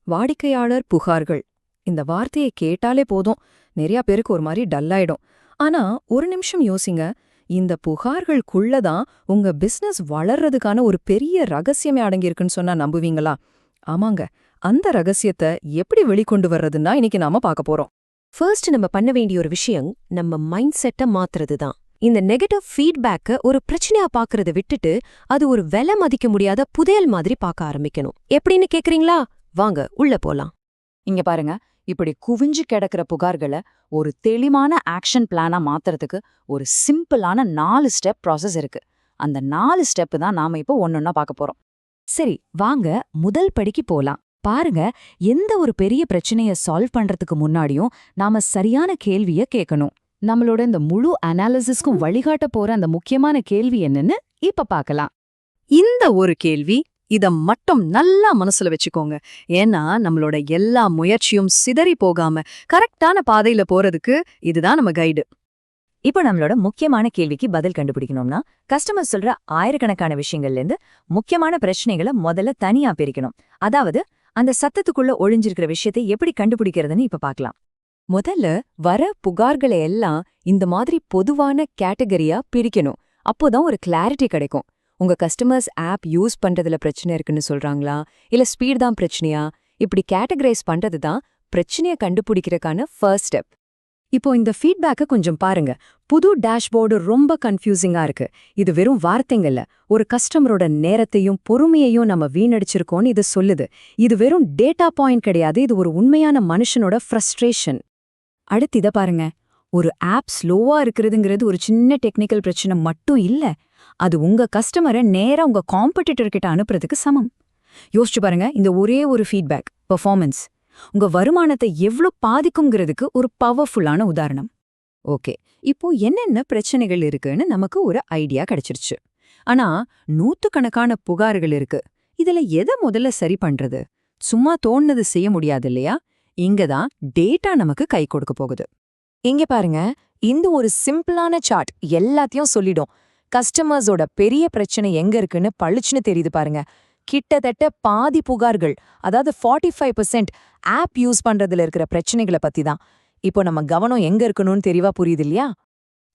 வாடிக்கையாளர் புகார்கள் இந்த வார்த்தையை கேட்டாலே போதும், நிறைய பேருக்கு ஒரு மாதிரி டல்லாயிடும். ஆனா ஒரு நிமிஷம் யோசிங்க, இந்த புகார்களுக்குள்ளதான் உங்க பிசினஸ் வளர்றதுக்கான ஒரு பெரிய ரகசியமே அடங்கியிருக்குன்னு சொன்னா நம்புவீங்களா? ஆமாங்க, அந்த ரகசியத்தை எப்படி வெளிக்கொண்டு வர்றதுன்னா இன்னைக்கு நாம பார்க்க போறோம். ஃபர்ஸ்ட் நம்ம பண்ண வேண்டிய ஒரு விஷயம் நம்ம மைண்ட் செட்டை மாத்துறது தான். இந்த நெகட்டிவ் ஃபீட்பேக்க ஒரு பிரச்சனையா பாக்குறத விட்டுட்டு அது ஒரு விலை மதிக்க முடியாத புதையல் மாதிரி பார்க்க ஆரம்பிக்கணும். எப்படின்னு கேக்குறீங்களா? வாங்க உள்ள போலாம். இங்க பாருங்க, இப்படி குவிஞ்சு கிடக்கிற புகார்களை ஒரு தெளிவான ஆக்ஷன் பிளானா மாத்துறதுக்கு ஒரு சிம்பிளான 4 ஸ்டெப் ப்ராசஸ் இருக்கு. அந்த 4 ஸ்டெப் தான் நாம இப்போ ஒன்னொன்னா பார்க்க போறோம். சரி, வாங்க முதல் படிக்கு போலாம். பாருங்க, எந்த ஒரு பெரிய பிரச்சனைய சால்வ் பண்றதுக்கு முன்னாடியும் நாம சரியான கேள்விய கேட்கணும். நம்மளோட இந்த முழு அனாலிசிஸ்க்கும் வழிகாட்ட போற அந்த முக்கியமான கேள்வி என்னன்னு இப்ப பார்க்கலாம். இந்த ஒரு கேள்வி, இத மட்டும் நல்லா மனசுல வச்சுக்கோங்க. ஏன்னா நம்மளோட எல்லா முயற்சியும் சிதறி போகாம கரெக்டான பாதையில போறதுக்கு இதுதான் நம்ம கைடு. இப்போ நம்மளோட முக்கியமான கேள்விக்கு பதில் கண்டுபிடிக்கணும்னா, கஸ்டமர் சொல்ற ஆயிரக்கணக்கான விஷயங்கள்ல இருந்து முக்கியமான பிரச்சனைகளை முதல்ல தனியா பிரிக்கணும். அதாவது அந்த சத்தத்துக்குள்ள ஒளிஞ்சிருக்கிற விஷயத்தை எப்படி கண்டுபிடிக்கிறதுன்னு இப்ப பார்க்கலாம். முதல்ல வர புகார்களை எல்லாம் இந்த மாதிரி பொதுவான கேட்டகரியா பிரிக்கணும். அப்போதான் ஒரு கிளாரிட்டி கிடைக்கும். உங்க கஸ்டமர்ஸ் ஆப் யூஸ் பண்றதுல பிரச்சனை இருக்குன்னு சொல்றாங்களா, இல்ல ஸ்பீட் தான் பிரச்சனையா? இப்படி கேட்டகரைஸ் பண்றது தான் பிரச்சனைய கண்டுபிடிக்கிறதுக்கான ஃபர்ஸ்ட் ஸ்டெப். இப்போ இந்த ஃபீட்பேக்கை கொஞ்சம் பாருங்க. புது டேஷ்போர்டு ரொம்ப கன்ஃபியூசிங்கா இருக்கு. இது வெறும் வார்த்தைங்கல்ல, ஒரு கஸ்டமரோட நேரத்தையும் பொறுமையையும் நம்ம வீணடிச்சிருக்கோம்னு இது சொல்லுது. இது வெறும் டேட்டா பாயிண்ட் கிடையாது, இது ஒரு உண்மையான மனுஷனோட ஃப்ரஸ்ட்ரேஷன். அடுத்து இத பாருங்க, ஒரு ஆப் ஸ்லோவா இருக்கிறதுங்கிறது ஒரு சின்ன டெக்னிக்கல் பிரச்சனை மட்டும் இல்ல, அது உங்க கஸ்டமரை நேரா உங்க காம்படிட்டர் கிட்ட அனுப்புறதுக்கு சமம். யோசிச்சு பாருங்க, இந்த ஒரே ஒரு ஃபீட்பேக் பெர்ஃபார்மன்ஸ் உங்க வருமானத்தை எவ்ளோ பாதிக்குங்கிறதுக்கு ஒரு பவர்ஃபுல்லான உதாரணம். ஓகே, இப்போ என்னென்ன பிரச்சனைகள் இருக்குன்னு நமக்கு ஒரு ஐடியா கிடைச்சிருச்சு. ஆனா நூத்துக்கணக்கான புகார்கள் இருக்கு. இதுல எதை முதல்ல சரி பண்றது? சும்மா தோணுனது செய்ய முடியாது இல்லையா? இங்கதான் டேட்டா நமக்கு கை கொடுக்க போகுது. இங்க பாருங்க, இந்த ஒரு சிம்பிளான சார்ட் எல்லாத்தையும் சொல்லிடும். கஸ்டமர்ஸோட பெரிய பிரச்சனை எங்க இருக்குன்னு பளிச்சுன்னு தெரியுது பாருங்க. கிட்டத்தட்ட பாதி புகார்கள், அதாவது 45% ஆப் யூஸ் பண்றதுல இருக்கிற பிரச்சனைகளை பத்தி தான். இப்போ நம்ம கவனம் எங்க இருக்கணும்னு தெளிவா புரியுது இல்லையா?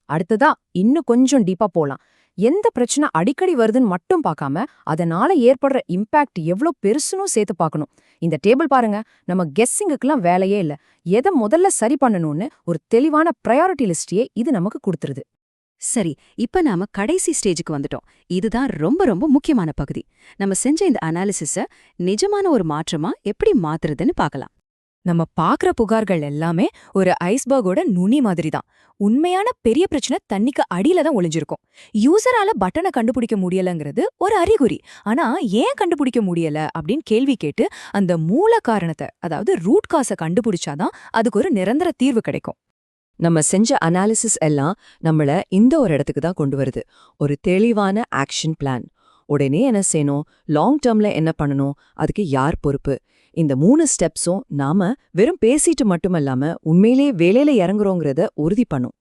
அடுத்ததா இன்னும் கொஞ்சம் டீப்பா போலாம். எந்த பிரச்சனை அடிக்கடி வருதுன்னு மட்டும் பார்க்காம அதனால ஏற்படுற இம்பாக்ட் எவ்வளோ பெருசுன்னு சேர்த்து பார்க்கணும். இந்த டேபிள் பாருங்க, நம்ம கெஸ்ஸிங்குக்கெல்லாம் வேலையே இல்ல. எதை முதல்ல சரி பண்ணணும்னு ஒரு தெளிவான ப்ரையாரிட்டி லிஸ்டையே இது நமக்கு கொடுத்துருது. சரி, இப்ப நாம கடைசி ஸ்டேஜுக்கு வந்துட்டோம். இதுதான் ரொம்ப ரொம்ப முக்கியமான பகுதி. நம்ம செஞ்ச இந்த அனாலிசிஸ நிஜமான ஒரு மாற்றமா எப்படி மாத்துறதுன்னு பார்க்கலாம். நம்ம பார்க்குற புகார்கள் எல்லாமே ஒரு ஐஸ்பர்கோட நுனி மாதிரி தான். உண்மையான பெரிய பிரச்சனை தண்ணிக்கு அடியில தான் ஒளிஞ்சிருக்கும். யூசரால பட்டனை கண்டுபிடிக்க முடியலங்கிறது ஒரு அறிகுறி. ஆனா ஏன் கண்டுபிடிக்க முடியல அப்படின்னு கேள்வி கேட்டு அந்த மூல காரணத்தை, அதாவது ரூட் காஸை கண்டுபிடிச்சாதான் அதுக்கு ஒரு நிரந்தர தீர்வு கிடைக்கும். நம்ம செஞ்ச அனாலிசிஸ் எல்லாம் நம்மள இந்த ஒரு இடத்துக்கு தான் கொண்டு வருது. ஒரு தெளிவான ஆக்ஷன் பிளான். உடனே என்ன செய்யணும், லாங் டேர்ம்ல என்ன பண்ணணும், அதுக்கு யார் பொறுப்பு, இந்த 3 ஸ்டெப்ஸும் நாம வெறும் பேசிட்டு மட்டுமல்லாம உண்மையிலே வேலையில இறங்குறோங்கிறத உறுதி பண்ணும்.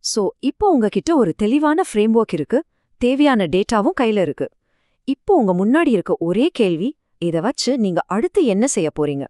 சோ இப்போ உங்ககிட்ட ஒரு தெளிவான ஃப்ரேம் ஒர்க் இருக்கு, தேவையான டேட்டாவும் கையில இருக்கு. இப்போ உங்க முன்னாடி இருக்க ஒரே கேள்வி, இத வச்சு நீங்க அடுத்து என்ன செய்ய போறீங்க?